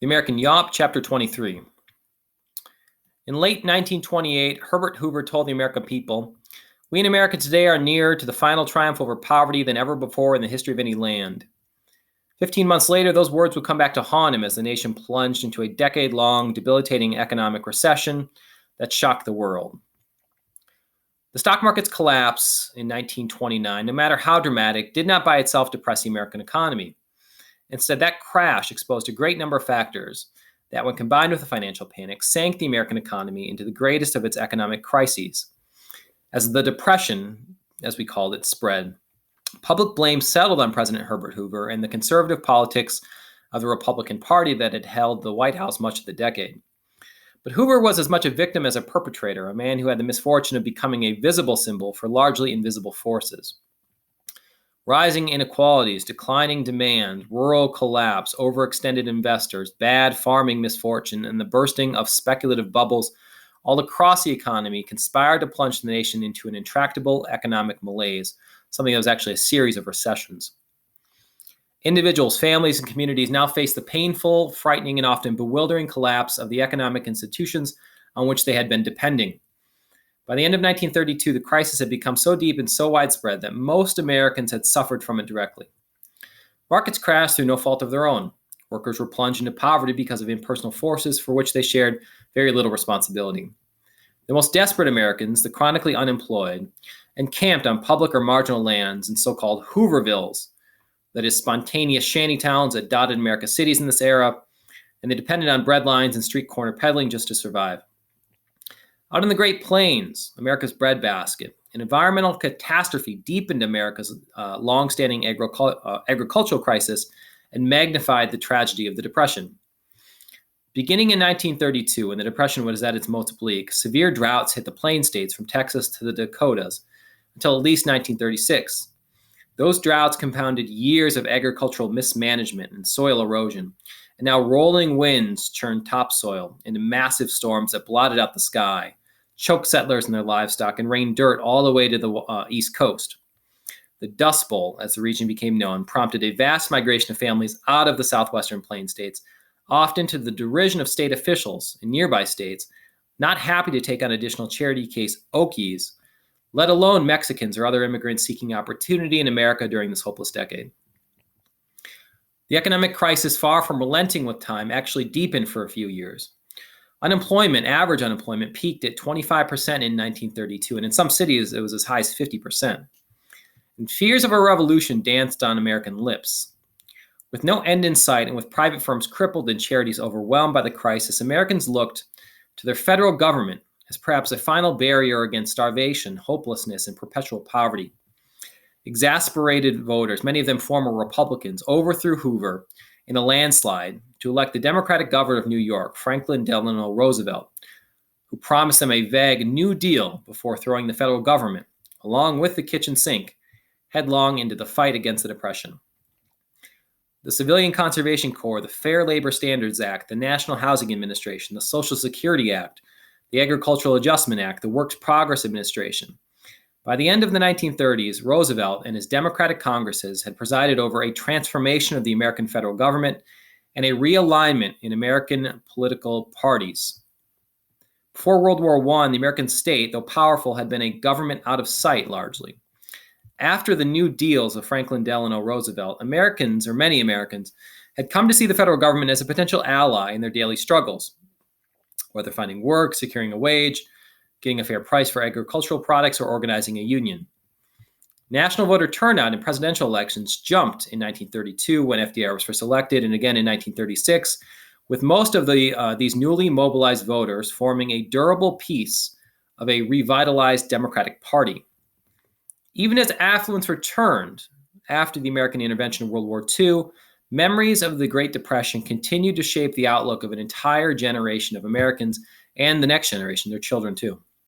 The American Yawp, Chapter 23. In late 1928, Herbert Hoover told the American people, "We in America today are nearer to the final triumph over poverty than ever before in the history of any land." 15 months later, those words would come back to haunt him as the nation plunged into a decade-long, debilitating economic recession that shocked the world. The stock market's collapse in 1929, no matter how dramatic, did not by itself depress the American economy. Instead, that crash exposed a great number of factors that, when combined with the financial panic, sank the American economy into the greatest of its economic crises. As the Depression, as we called it, spread, public blame settled on President Herbert Hoover and the conservative politics of the Republican Party that had held the White House much of the decade. But Hoover was as much a victim as a perpetrator, a man who had the misfortune of becoming a visible symbol for largely invisible forces. Rising inequalities, declining demand, rural collapse, overextended investors, bad farming misfortune, and the bursting of speculative bubbles all across the economy conspired to plunge the nation into an intractable economic malaise, something that was actually a series of recessions. Individuals, families, and communities now face the painful, frightening, and often bewildering collapse of the economic institutions on which they had been depending. By the end of 1932, the crisis had become so deep and so widespread that most Americans had suffered from it directly. Markets crashed through no fault of their own. Workers were plunged into poverty because of impersonal forces for which they shared very little responsibility. The most desperate Americans, the chronically unemployed, encamped on public or marginal lands in so-called Hoovervilles, that is, spontaneous shanty towns that dotted America's cities in this era, and they depended on bread lines and street corner peddling just to survive. Out in the Great Plains, America's breadbasket, an environmental catastrophe deepened America's long-standing agricultural crisis and magnified the tragedy of the Depression. Beginning in 1932, when the Depression was at its most bleak, severe droughts hit the plain states from Texas to the Dakotas until at least 1936. Those droughts compounded years of agricultural mismanagement and soil erosion, and now rolling winds churned topsoil into massive storms that blotted out the sky, choked settlers and their livestock, and rained dirt all the way to the East Coast. The Dust Bowl, as the region became known, prompted a vast migration of families out of the southwestern plain states, often to the derision of state officials in nearby states, not happy to take on additional charity case Okies, let alone Mexicans or other immigrants seeking opportunity in America during this hopeless decade. The economic crisis, far from relenting with time, actually deepened for a few years. Average unemployment, peaked at 25% in 1932, and in some cities it was as high as 50%. And fears of a revolution danced on American lips. With no end in sight and with private firms crippled and charities overwhelmed by the crisis, Americans looked to their federal government as perhaps a final barrier against starvation, hopelessness, and perpetual poverty. Exasperated voters, many of them former Republicans, overthrew Hoover in a landslide to elect the Democratic governor of New York, Franklin Delano Roosevelt, who promised them a vague New Deal before throwing the federal government, along with the kitchen sink, headlong into the fight against the Depression. The Civilian Conservation Corps, the Fair Labor Standards Act, the National Housing Administration, the Social Security Act, the Agricultural Adjustment Act, the Works Progress Administration. By the end of the 1930s, Roosevelt and his Democratic Congresses had presided over a transformation of the American federal government and a realignment in American political parties. Before World War I, the American state, though powerful, had been a government out of sight largely. After the New Deals of Franklin Delano Roosevelt, many Americans, had come to see the federal government as a potential ally in their daily struggles, whether finding work, securing a wage, getting a fair price for agricultural products, or organizing a union. National voter turnout in presidential elections jumped in 1932 when FDR was first elected, and again in 1936, with most of these newly mobilized voters forming a durable piece of a revitalized Democratic Party. Even as affluence returned after the American intervention in World War II, memories of the Great Depression continued to shape the outlook of an entire generation of Americans and the next generation, their children too.